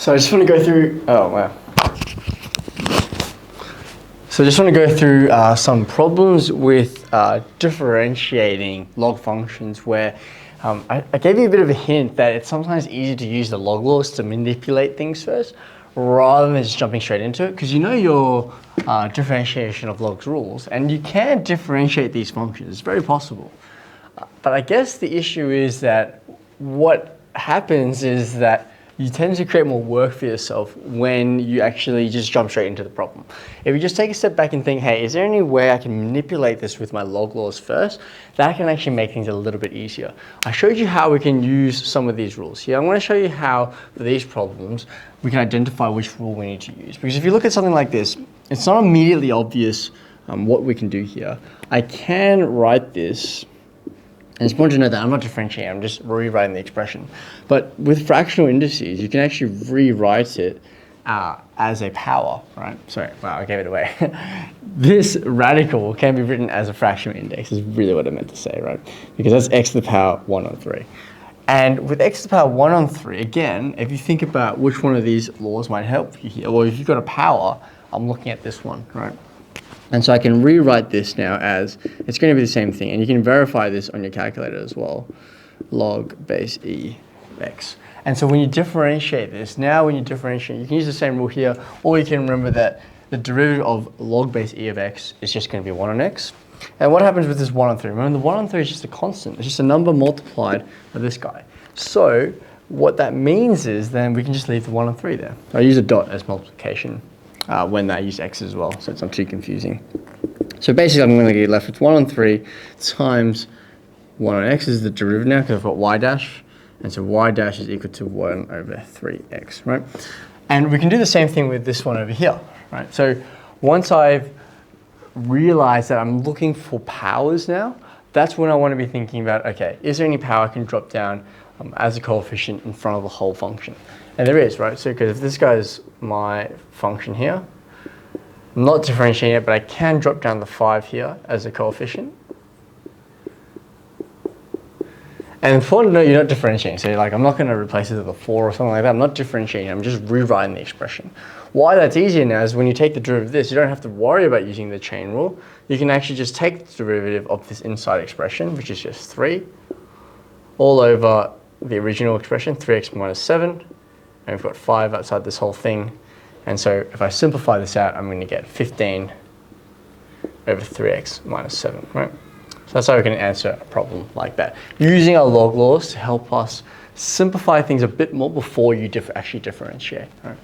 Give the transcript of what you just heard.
So I just want to go through, oh wow. So I just want to go through some problems with differentiating log functions where I gave you a bit of a hint that it's sometimes easier to use the log laws to manipulate things first rather than just jumping straight into it, because you know your differentiation of logs rules and you can differentiate these functions. It's very possible. But I guess the issue is that what happens is that you tend to create more work for yourself when you actually just jump straight into the problem. If you just take a step back and think, hey, is there any way I can manipulate this with my log laws first? That can actually make things a little bit easier. I showed you how we can use some of these rules here. I'm going to show you how, for these problems, we can identify which rule we need to use. Because if you look at something like this, it's not immediately obvious what we can do here. I can write this. And it's important to know that I'm not differentiating, I'm just rewriting the expression. But with fractional indices, you can actually rewrite it as a power, right? Sorry, wow, I gave it away. This radical can be written as a fractional index, is really what I meant to say, right? Because that's x to the power 1 on 3. And with x to the power 1 on 3, again, if you think about which one of these laws might help you here, well, if you've got a power, I'm looking at this one, right? And so I can rewrite this now as, it's going to be the same thing. And you can verify this on your calculator as well. Log base e of x. And so when you differentiate this, now when you differentiate, you can use the same rule here, or you can remember that the derivative of log base e of x is just going to be 1 on x. And what happens with this 1 on 3? Remember, the 1 on 3 is just a constant. It's just a number multiplied by this guy. So what that means is then we can just leave the 1 on 3 there. I use a dot as multiplication. When I use x as well, so it's not too confusing. So basically I'm going to get left with 1 on 3 times 1 on x is the derivative now because I've got y dash, and so y dash is equal to 1 over 3x, right? And we can do the same thing with this one over here, right? So once I've realized that I'm looking for powers now, that's when I want to be thinking about, okay, is there any power I can drop down as a coefficient in front of the whole function? And there is, right? So because if this guy is my function here, I'm not differentiating it, but I can drop down the 5 here as a coefficient. And important to note, you're not differentiating. So like, I'm not going to replace it with a 4 or something like that. I'm not differentiating. I'm just rewriting the expression. Why that's easier now is when you take the derivative of this, you don't have to worry about using the chain rule. You can actually just take the derivative of this inside expression, which is just 3, all over the original expression, 3x minus 7. And we've got 5 outside this whole thing. And so if I simplify this out, I'm going to get 15 over 3x minus 7, right? So that's how we can answer a problem like that, using our log laws to help us simplify things a bit more before you actually differentiate, right?